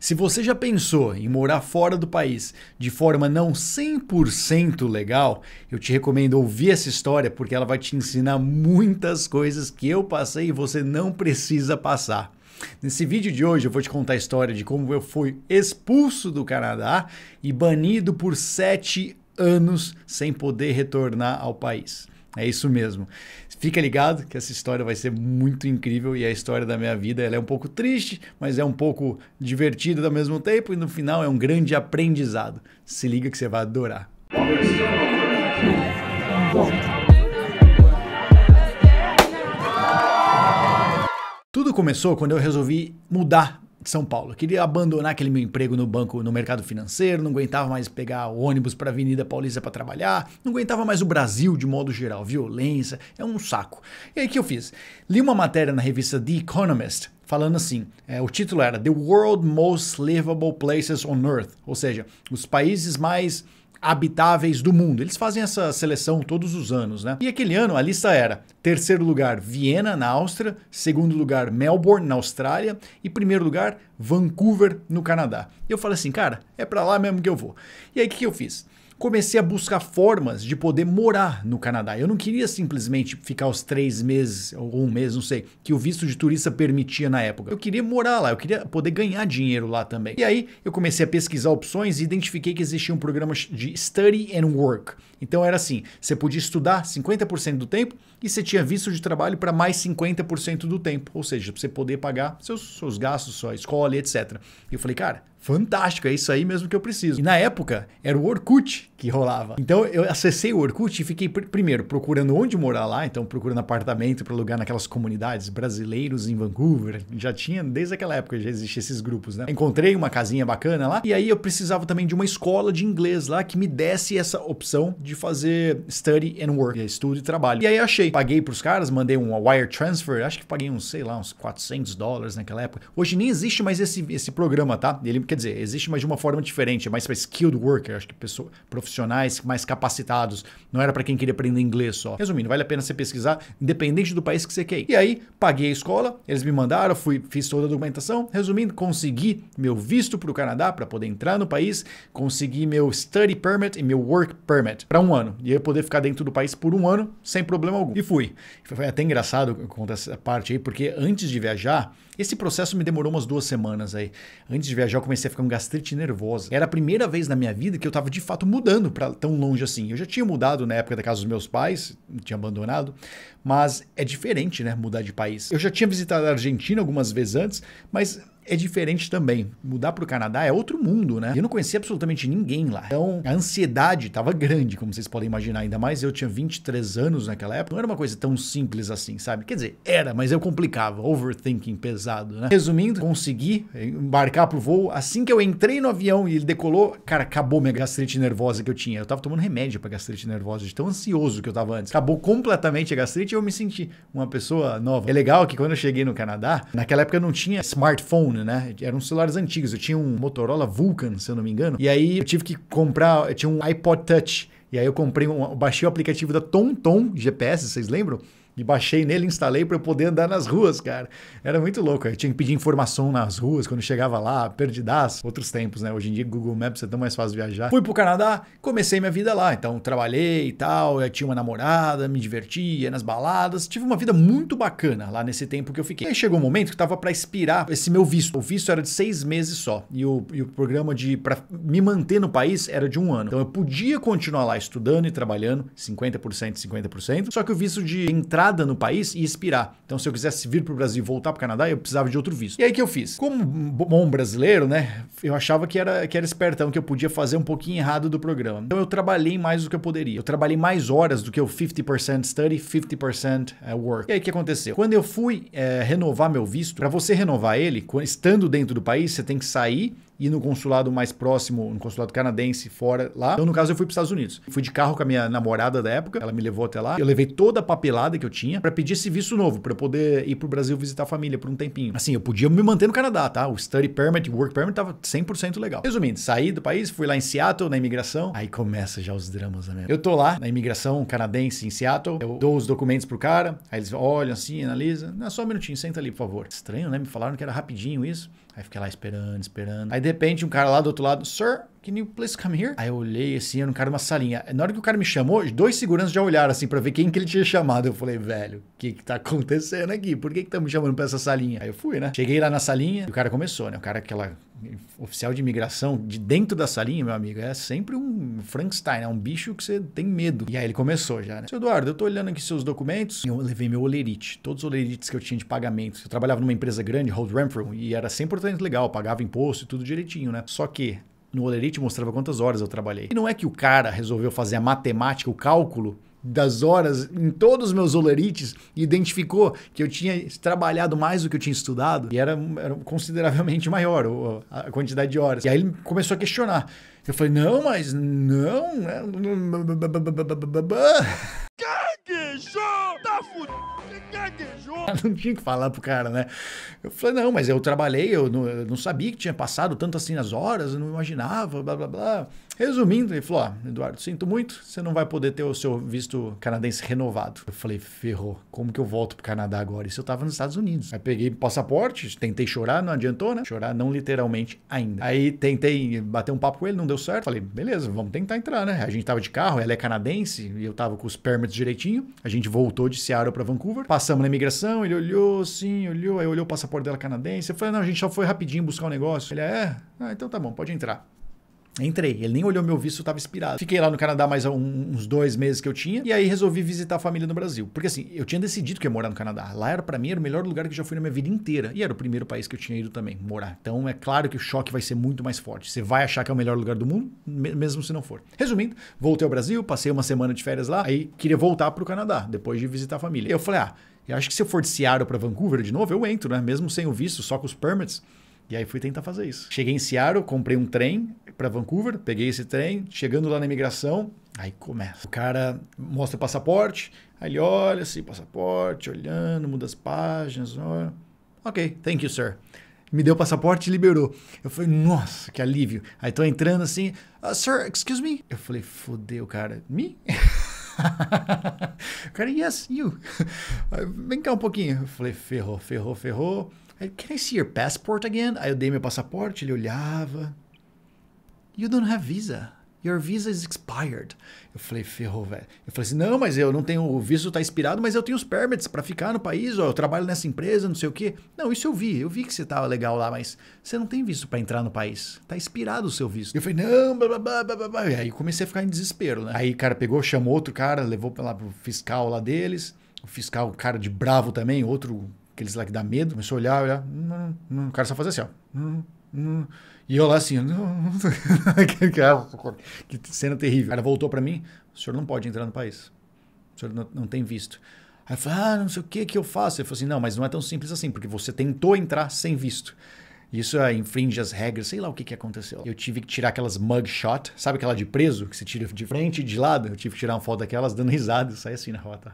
Se você já pensou em morar fora do país de forma não 100% legal, eu te recomendo ouvir essa história porque ela vai te ensinar muitas coisas que eu passei e você não precisa passar. Nesse vídeo de hoje eu vou te contar a história de como eu fui expulso do Canadá e banido por 7 anos sem poder retornar ao país. É isso mesmo. Fica ligado que essa história vai ser muito incrível e a história da minha vida ela é um pouco triste, mas é um pouco divertida ao mesmo tempo e no final é um grande aprendizado. Se liga que você vai adorar. Tudo começou quando eu resolvi mudar de São Paulo. Eu queria abandonar aquele meu emprego no banco, no mercado financeiro, não aguentava mais pegar o ônibus para a Avenida Paulista para trabalhar, não aguentava mais o Brasil de modo geral, violência, é um saco. E aí o que eu fiz? Li uma matéria na revista The Economist, falando assim, o título era The World Most Livable Places on Earth, ou seja, os países mais habitáveis do mundo. Eles fazem essa seleção todos os anos, né? E aquele ano a lista era: terceiro lugar, Viena, na Áustria; segundo lugar, Melbourne, na Austrália; e primeiro lugar, Vancouver, no Canadá. Eu falei assim, cara, é pra lá mesmo que eu vou. E aí o que eu fiz? Comecei a buscar formas de poder morar no Canadá. Eu não queria simplesmente ficar os 3 meses ou um mês, não sei, que o visto de turista permitia na época. Eu queria morar lá, eu queria poder ganhar dinheiro lá também. E aí eu comecei a pesquisar opções e identifiquei que existia um programa de Study and Work. Então era assim, você podia estudar 50% do tempo e você tinha visto de trabalho para mais 50% do tempo. Ou seja, para você poder pagar seus gastos, sua escola e etc. E eu falei, cara, fantástico, é isso aí mesmo que eu preciso. E na época, era o Orkut que rolava. Então eu acessei o Orkut e fiquei primeiro procurando onde morar lá, então procurando apartamento para alugar naquelas comunidades brasileiros em Vancouver. Já tinha, desde aquela época, já existiam esses grupos, né? Encontrei uma casinha bacana lá e aí eu precisava também de uma escola de inglês lá que me desse essa opção de fazer study and work, estudo e trabalho. E aí achei, paguei pros caras, mandei um wire transfer, acho que paguei uns, sei lá, uns $400 naquela época. Hoje nem existe mais esse programa, tá? Ele, quer dizer, existe, mas de uma forma diferente, é mais para skilled worker, acho que profissionais mais capacitados, não era para quem queria aprender inglês só. Resumindo, vale a pena você pesquisar, independente do país que você quer ir. E aí, paguei a escola, eles me mandaram, fiz toda a documentação. Resumindo, consegui meu visto para o Canadá para poder entrar no país, consegui meu study permit e meu work permit para 1 ano. E eu poder ficar dentro do país por 1 ano sem problema algum. E fui. Foi até engraçado contar essa parte aí, porque antes de viajar, esse processo me demorou umas 2 semanas aí. Antes de viajar, eu comecei a ficar com gastrite nervosa. Era a primeira vez na minha vida que eu tava de fato mudando para tão longe assim. Eu já tinha mudado na época da casa dos meus pais, tinha abandonado, mas é diferente, né, mudar de país. Eu já tinha visitado a Argentina algumas vezes antes, mas é diferente também. Mudar para o Canadá é outro mundo, né? Eu não conhecia absolutamente ninguém lá. Então, a ansiedade estava grande, como vocês podem imaginar. Ainda mais eu tinha 23 anos naquela época. Não era uma coisa tão simples assim, sabe? Quer dizer, era, mas eu complicava. Overthinking pesado, né? Resumindo, consegui embarcar pro voo. Assim que eu entrei no avião e ele decolou, cara, acabou minha gastrite nervosa que eu tinha. Eu tava tomando remédio para gastrite nervosa, de tão ansioso que eu tava antes. Acabou completamente a gastrite e eu me senti uma pessoa nova. É legal que quando eu cheguei no Canadá, naquela época eu não tinha smartphone, né? Eram celulares antigos. Eu tinha um Motorola Vulcan, se eu não me engano. E aí eu tive que comprar, eu tinha um iPod Touch. E aí eu baixei o aplicativo da TomTom GPS, vocês lembram? E baixei nele, instalei para eu poder andar nas ruas, cara. Era muito louco. Eu tinha que pedir informação nas ruas quando chegava lá, perdidaço. Outros tempos, né? Hoje em dia, Google Maps é tão mais fácil viajar. Fui pro Canadá, comecei minha vida lá. Então, trabalhei e tal. Eu tinha uma namorada, me divertia nas baladas. Tive uma vida muito bacana lá nesse tempo que eu fiquei. Aí chegou um momento que tava para expirar esse meu visto. O visto era de 6 meses só. E o programa para me manter no país era de 1 ano. Então, eu podia continuar lá estudando e trabalhando, 50%, 50%. Só que o visto de entrada no país e expirar. Então, se eu quisesse vir para o Brasil e voltar para o Canadá, eu precisava de outro visto. E aí que eu fiz? Como bom brasileiro, né? Eu achava que era espertão, que eu podia fazer um pouquinho errado do programa. Então, eu trabalhei mais do que eu poderia. Eu trabalhei mais horas do que o 50% study, 50% work. E aí o que aconteceu? Quando eu fui renovar meu visto, para você renovar ele, estando dentro do país, você tem que sair ir no consulado mais próximo, no consulado canadense, fora lá. Então, no caso, eu fui para os Estados Unidos. Fui de carro com a minha namorada da época, ela me levou até lá. Eu levei toda a papelada que eu tinha para pedir esse visto novo, para eu poder ir pro Brasil visitar a família por um tempinho. Assim, eu podia me manter no Canadá, tá? O study permit, o work permit tava 100% legal. Resumindo, saí do país, fui lá em Seattle, na imigração. Aí começa já os dramas, né? Eu tô lá na imigração canadense em Seattle, eu dou os documentos pro cara, aí eles olham assim, analisam. Não, só um minutinho, senta ali, por favor. Estranho, né? Me falaram que era rapidinho isso. Aí fiquei lá esperando, esperando. Aí de repente um cara lá do outro lado, Sir, can you please come here? Aí eu olhei assim, era um cara numa salinha. Na hora que o cara me chamou, 2 seguranças já olharam assim pra ver quem que ele tinha chamado. Eu falei, velho, o que tá acontecendo aqui? Por que estão me chamando pra essa salinha? Aí eu fui, né? Cheguei lá na salinha e o cara começou, né? O cara, aquela oficial de imigração, de dentro da salinha, meu amigo, é sempre um Frankenstein, é um bicho que você tem medo. E aí ele começou já, né? Seu Eduardo, eu tô olhando aqui seus documentos. Eu levei meu olerite, todos os olerites que eu tinha de pagamento. Eu trabalhava numa empresa grande, Holt Renfrew, e era 100% legal, pagava imposto e tudo direitinho, né? Só que no olerite mostrava quantas horas eu trabalhei. E não é que o cara resolveu fazer a matemática, o cálculo das horas em todos os meus olerites e identificou que eu tinha trabalhado mais do que eu tinha estudado e era consideravelmente maior a quantidade de horas. E aí ele começou a questionar. Eu falei, não, mas não... Gaguejou! Tá fudido! Gaguejou! Não tinha que falar pro cara, né? Eu falei, não, mas eu trabalhei, eu não sabia que tinha passado tanto assim as horas, eu não imaginava, blá, blá, blá. Resumindo, ele falou, Eduardo, sinto muito, você não vai poder ter o seu visto canadense renovado. Eu falei, ferrou, como que eu volto pro Canadá agora? Isso eu tava nos Estados Unidos. Aí peguei passaporte, tentei chorar, não adiantou, né? Chorar não literalmente ainda. Aí tentei bater um papo com ele, não deu certo. Falei, beleza, vamos tentar entrar, né? A gente tava de carro, ela é canadense, e eu tava com os permits direitinho. A gente voltou de Seattle pra Vancouver, passamos na imigração, ele olhou assim, olhou, aí olhou o passaporte dela canadense. Eu falei, não, a gente só foi rapidinho buscar um negócio. Ele, então tá bom, pode entrar. Entrei, ele nem olhou meu visto, eu tava inspirado. Fiquei lá no Canadá mais uns 2 meses que eu tinha, e aí resolvi visitar a família no Brasil. Porque assim, eu tinha decidido que ia morar no Canadá. Lá pra mim era o melhor lugar que eu já fui na minha vida inteira. E era o primeiro país que eu tinha ido também, morar. Então é claro que o choque vai ser muito mais forte. Você vai achar que é o melhor lugar do mundo, mesmo se não for. Resumindo, voltei ao Brasil, passei uma semana de férias lá, aí queria voltar pro Canadá, depois de visitar a família. E eu falei, eu acho que se eu for de Seattle pra Vancouver de novo, eu entro, né? Mesmo sem o visto, só com os permits. E aí fui tentar fazer isso. Cheguei em Seattle, comprei um trem para Vancouver, peguei esse trem, chegando lá na imigração, aí começa. O cara mostra o passaporte, aí ele olha assim, passaporte, olhando, muda as páginas. Olha. Ok, thank you, sir. Me deu o passaporte e liberou. Eu falei, nossa, que alívio. Aí tô entrando assim, sir, excuse me. Eu falei, fodeu, cara. Me? O cara, yes, you. Vem cá um pouquinho. Eu falei, ferrou. Aí, can I see your passport again? Aí eu dei meu passaporte, ele olhava. You don't have visa. Your visa is expired. Eu falei, ferrou, velho. Eu falei assim, não, mas eu não tenho, o visto tá expirado, mas eu tenho os permits pra ficar no país, ó, eu trabalho nessa empresa, não sei o quê. Não, isso eu vi que você tava legal lá, mas você não tem visto pra entrar no país. Tá expirado o seu visto. Eu falei, não, blá, blá, blá, blá, blá. E aí comecei a ficar em desespero, né? Aí o cara pegou, chamou outro cara, levou lá pro fiscal lá deles. O fiscal, cara de bravo também, outro... Aqueles lá que dá medo, começou a olhar. O cara só fazia assim, ó. E eu lá assim, que cena terrível. O cara voltou pra mim, o senhor não pode entrar no país. O senhor não tem visto. Aí eu falei, não sei o que eu faço. Ele falou assim, não, mas não é tão simples assim, porque você tentou entrar sem visto. Isso infringe as regras, sei lá o que aconteceu. Eu tive que tirar aquelas mugshot, sabe aquela de preso, que você tira de frente e de lado? Eu tive que tirar uma foto daquelas dando risada e sair assim na rota.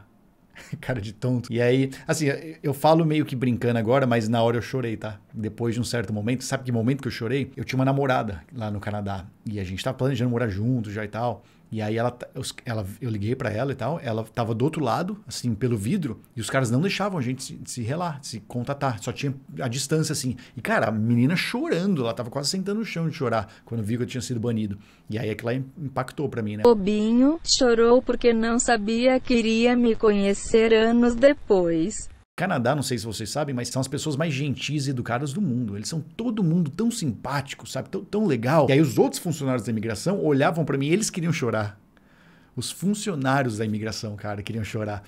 Cara de tonto. E aí, assim, eu falo meio que brincando agora, mas na hora eu chorei, tá? Depois de um certo momento, sabe que momento que eu chorei? Eu tinha uma namorada lá no Canadá e a gente tava planejando morar juntos já e tal. E aí eu liguei pra ela e tal, ela tava do outro lado, assim, pelo vidro, e os caras não deixavam a gente se relar, se contatar, só tinha a distância, assim. E, cara, a menina chorando, ela tava quase sentando no chão de chorar, quando viu que eu tinha sido banido. E aí aquilo lá impactou pra mim, né? Bobinho, chorou porque não sabia que iria me conhecer anos depois. Canadá, não sei se vocês sabem, mas são as pessoas mais gentis e educadas do mundo. Eles são todo mundo tão simpático, sabe? Tão legal. E aí os outros funcionários da imigração olhavam pra mim e eles queriam chorar. Os funcionários da imigração, cara, queriam chorar.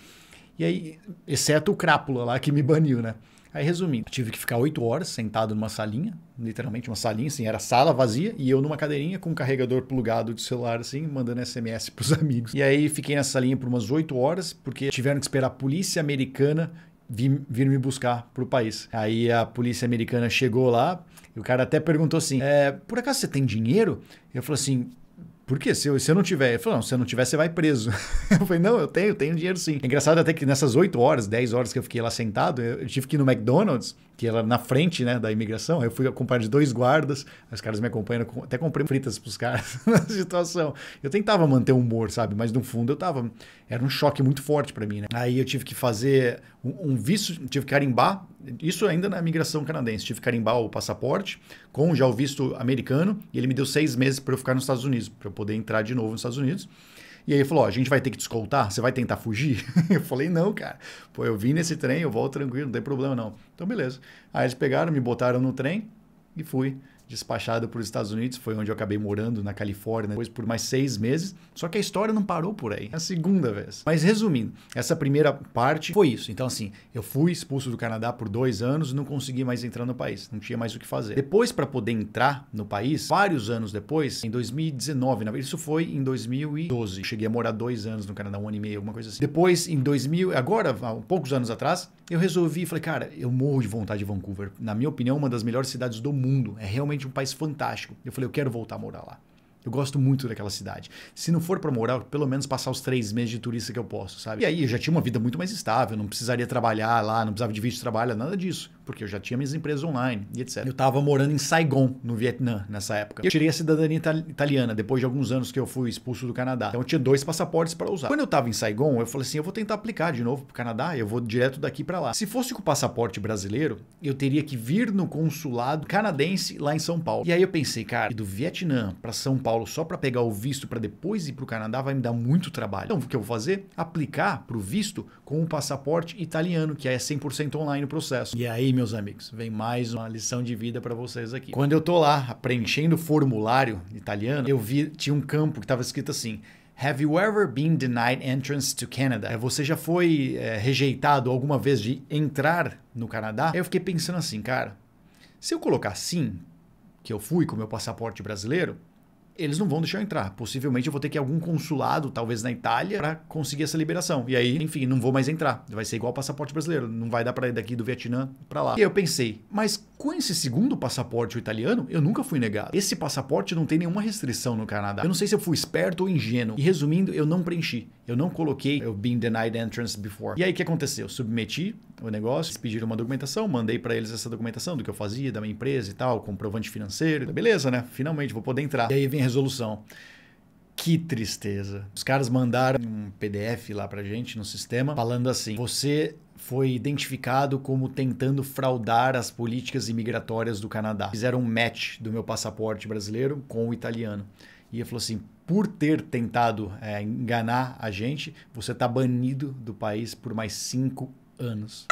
E aí, exceto o crápula lá que me baniu, né? Aí, resumindo, tive que ficar 8 horas sentado numa salinha, literalmente uma salinha, assim, era sala vazia, e eu numa cadeirinha com um carregador plugado de celular, assim, mandando SMS pros amigos. E aí, fiquei nessa salinha por umas 8 horas, porque tiveram que esperar a polícia americana vir me buscar pro país. Aí a polícia americana chegou lá, e o cara até perguntou assim, por acaso você tem dinheiro? Eu falei assim, por quê? Se eu não tiver... Ele falou, não, se eu não tiver, você vai preso. Eu falei, não, eu tenho dinheiro sim. É engraçado até que nessas 8 horas, 10 horas que eu fiquei lá sentado, eu tive que ir no McDonald's que ela na frente, né, da imigração. Aí eu fui acompanhado de 2 guardas, os caras me acompanham, até comprei fritas pros caras na situação. Eu tentava manter o humor, sabe? Mas no fundo eu tava... Era um choque muito forte para mim, né? Aí eu tive que fazer um visto, tive que carimbar, isso ainda na imigração canadense, tive que carimbar o passaporte com já o visto americano, e ele me deu 6 meses para eu ficar nos Estados Unidos, para eu poder entrar de novo nos Estados Unidos. E aí ele falou, ó, a gente vai ter que te escoltar, você vai tentar fugir? Eu falei, não, cara. Pô, eu vim nesse trem, eu volto tranquilo, não tem problema não. Então, beleza. Aí eles pegaram, me botaram no trem e fui despachado para os Estados Unidos. Foi onde eu acabei morando, na Califórnia, depois por mais 6 meses. Só que a história não parou por aí. É a segunda vez. Mas resumindo, essa primeira parte foi isso. Então, assim, eu fui expulso do Canadá por 2 anos e não consegui mais entrar no país. Não tinha mais o que fazer. Depois, para poder entrar no país, vários anos depois, em 2019, isso foi em 2012. Cheguei a morar 2 anos no Canadá, 1 ano e meio, alguma coisa assim. Depois, em 2000, agora, há poucos anos atrás, eu resolvi e falei, cara, eu morro de vontade de Vancouver. Na minha opinião, uma das melhores cidades do mundo. É realmente um país fantástico. Eu falei, eu quero voltar a morar lá. Eu gosto muito daquela cidade. Se não for para morar, pelo menos passar os 3 meses de turista que eu posso, sabe? E aí eu já tinha uma vida muito mais estável, não precisaria trabalhar lá, não precisava de visto de trabalho, nada disso. Porque eu já tinha minhas empresas online e etc. Eu tava morando em Saigon, no Vietnã, nessa época. Eu tirei a cidadania italiana, depois de alguns anos que eu fui expulso do Canadá. Então eu tinha 2 passaportes para usar. Quando eu tava em Saigon, eu falei assim, eu vou tentar aplicar de novo pro Canadá, eu vou direto daqui para lá. Se fosse com o passaporte brasileiro, eu teria que vir no consulado canadense lá em São Paulo. E aí eu pensei, cara, ir do Vietnã para São Paulo só para pegar o visto para depois ir pro Canadá vai me dar muito trabalho. Então o que eu vou fazer? Aplicar pro visto com um passaporte italiano, que é 100% online o processo. E aí, meus amigos, vem mais uma lição de vida para vocês aqui. Quando eu tô lá preenchendo o formulário italiano, eu vi, tinha um campo que estava escrito assim: Have you ever been denied entrance to Canada? Você já foi rejeitado alguma vez de entrar no Canadá? Aí eu fiquei pensando assim, cara, se eu colocar sim, que eu fui com meu passaporte brasileiro, eles não vão deixar eu entrar. Possivelmente eu vou ter que ir a algum consulado, talvez na Itália, para conseguir essa liberação. E aí, enfim, não vou mais entrar. Vai ser igual ao passaporte brasileiro. Não vai dar para ir daqui do Vietnã para lá. E aí eu pensei, mas com esse segundo passaporte, o italiano, eu nunca fui negado. Esse passaporte não tem nenhuma restrição no Canadá. Eu não sei se eu fui esperto ou ingênuo. E resumindo, eu não preenchi. Eu não coloquei eu been denied entrance before. E aí o que aconteceu? Eu submeti o negócio, eles pediram uma documentação, mandei para eles essa documentação do que eu fazia, da minha empresa e tal, comprovante financeiro. Beleza, né? Finalmente vou poder entrar. E aí vem a resolução. Que tristeza. Os caras mandaram um PDF lá pra gente no sistema falando assim: você foi identificado como tentando fraudar as políticas imigratórias do Canadá. Fizeram um match do meu passaporte brasileiro com o italiano. E ele falou assim, por ter tentado enganar a gente, você está banido do país por mais 5 anos.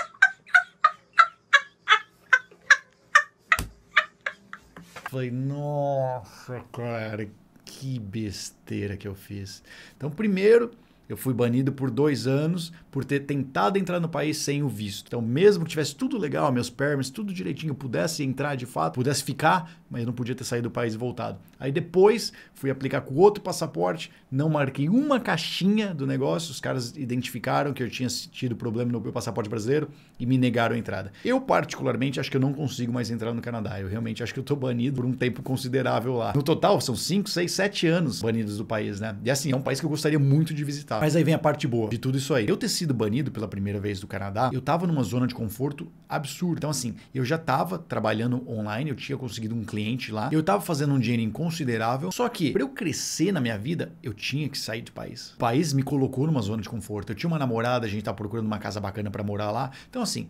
Falei, nossa, cara, que besteira que eu fiz. Então, primeiro, eu fui banido por 2 anos por ter tentado entrar no país sem o visto. Então, mesmo que tivesse tudo legal, meus permits, tudo direitinho, eu pudesse entrar de fato, pudesse ficar, mas eu não podia ter saído do país e voltado. Aí depois, fui aplicar com outro passaporte, não marquei uma caixinha do negócio, os caras identificaram que eu tinha tido problema no meu passaporte brasileiro e me negaram a entrada. Eu, particularmente, acho que eu não consigo mais entrar no Canadá. Eu realmente acho que eu tô banido por um tempo considerável lá. No total, são 5, 6, 7 anos banidos do país, né? E assim, é um país que eu gostaria muito de visitar. Mas aí vem a parte boa de tudo isso aí. Eu ter sido banido pela primeira vez do Canadá, eu tava numa zona de conforto absurda. Então assim, eu já tava trabalhando online, eu tinha conseguido um cliente lá, eu tava fazendo um dinheirinho considerável, só que para eu crescer na minha vida, eu tinha que sair do país. O país me colocou numa zona de conforto. Eu tinha uma namorada, a gente tava procurando uma casa bacana para morar lá. Então assim,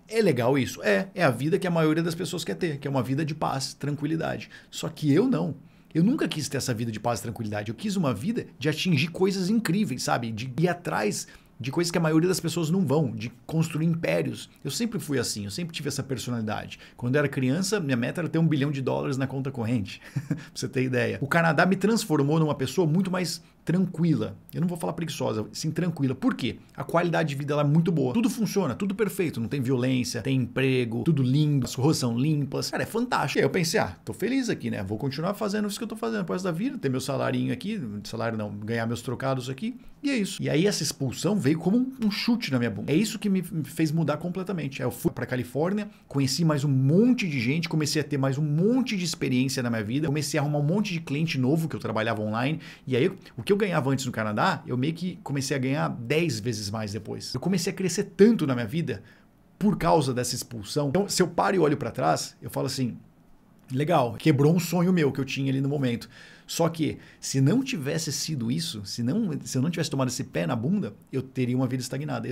é legal isso? É a vida que a maioria das pessoas quer ter, que é uma vida de paz, tranquilidade. Só que eu não. Eu nunca quis ter essa vida de paz e tranquilidade. Eu quis uma vida de atingir coisas incríveis, sabe? De ir atrás de coisas que a maioria das pessoas não vão, de construir impérios. Eu sempre fui assim, eu sempre tive essa personalidade. Quando eu era criança, minha meta era ter $1 bilhão na conta corrente, pra você ter ideia. O Canadá me transformou numa pessoa muito mais tranquila. Eu não vou falar preguiçosa, sim tranquila. Por quê? A qualidade de vida lá é muito boa. Tudo funciona, tudo perfeito. Não tem violência, tem emprego, tudo lindo, as ruas são limpas. Cara, é fantástico. E aí eu pensei, tô feliz aqui, né? Vou continuar fazendo isso que eu tô fazendo depois da vida, ter meu salarinho aqui, salário não, ganhar meus trocados aqui, e é isso. E aí essa expulsão veio como um chute na minha bunda. É isso que me fez mudar completamente. Aí eu fui pra Califórnia, conheci mais um monte de gente, comecei a ter mais um monte de experiência na minha vida, comecei a arrumar um monte de cliente novo, que eu trabalhava online, e aí o que eu ganhava antes no Canadá, eu meio que comecei a ganhar 10 vezes mais depois. Eu comecei a crescer tanto na minha vida por causa dessa expulsão. Então, se eu paro e olho para trás, eu falo assim, legal, quebrou um sonho meu que eu tinha ali no momento. Só que, se não tivesse sido isso, se eu não tivesse tomado esse pé na bunda, eu teria uma vida estagnada.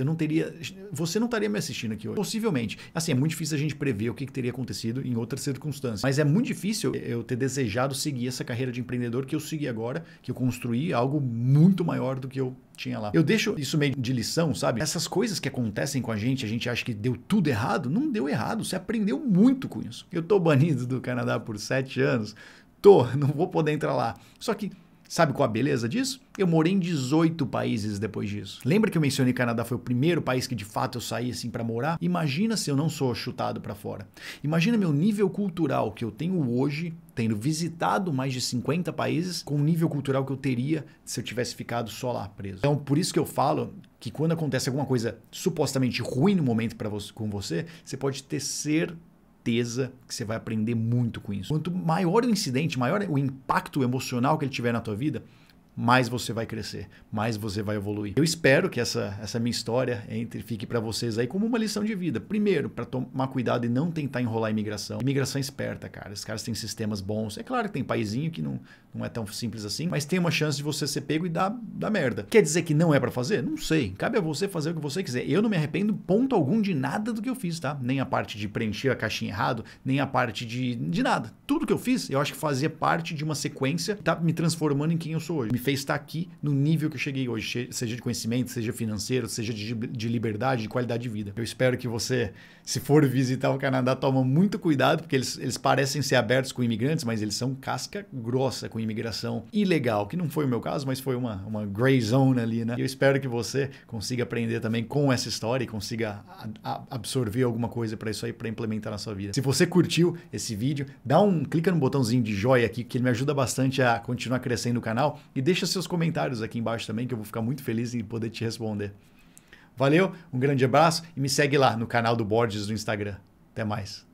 Você não estaria me assistindo aqui hoje. Possivelmente. Assim, é muito difícil a gente prever o que teria acontecido em outras circunstâncias. Mas é muito difícil eu ter desejado seguir essa carreira de empreendedor que eu segui agora, que eu construí algo muito maior do que eu tinha lá. Eu deixo isso meio de lição, sabe? Essas coisas que acontecem com a gente acha que deu tudo errado. Não deu errado, você aprendeu muito com isso. Eu tô banido do Canadá por 7 anos, não vou poder entrar lá. Só que, sabe qual a beleza disso? Eu morei em 18 países depois disso. Lembra que eu mencionei que o Canadá foi o primeiro país que de fato eu saí assim para morar? Imagina se eu não sou chutado para fora. Imagina meu nível cultural que eu tenho hoje, tendo visitado mais de 50 países, com o nível cultural que eu teria se eu tivesse ficado só lá preso. Então, por isso que eu falo que quando acontece alguma coisa supostamente ruim no momento com você, você pode ter certeza que você vai aprender muito com isso. Quanto maior o incidente, maior o impacto emocional que ele tiver na tua vida, mais você vai crescer, mais você vai evoluir. Eu espero que essa minha história fique para vocês aí como uma lição de vida. Primeiro, para tomar cuidado e não tentar enrolar a imigração. Imigração é esperta, cara. Os caras têm sistemas bons. É claro que tem paizinho que não é tão simples assim, mas tem uma chance de você ser pego e dar merda. Quer dizer que não é para fazer? Não sei. Cabe a você fazer o que você quiser. Eu não me arrependo ponto algum de nada do que eu fiz, tá? Nem a parte de preencher a caixinha errado, nem a parte de nada. Tudo que eu fiz, eu acho que fazia parte de uma sequência que tá me transformando em quem eu sou hoje. Me fez estar aqui no nível que eu cheguei hoje, seja de conhecimento, seja financeiro, seja de liberdade, de qualidade de vida. Eu espero que você, se for visitar o Canadá, toma muito cuidado, porque eles parecem ser abertos com imigrantes, mas eles são casca grossa com imigração ilegal, que não foi o meu caso, mas foi uma gray zone ali, né? E eu espero que você consiga aprender também com essa história e consiga absorver alguma coisa para isso aí, para implementar na sua vida. Se você curtiu esse vídeo, clica no botãozinho de joia aqui, que ele me ajuda bastante a continuar crescendo o canal, e deixa seus comentários aqui embaixo também, que eu vou ficar muito feliz em poder te responder. Valeu, um grande abraço e me segue lá no canal do Borges do Instagram. Até mais.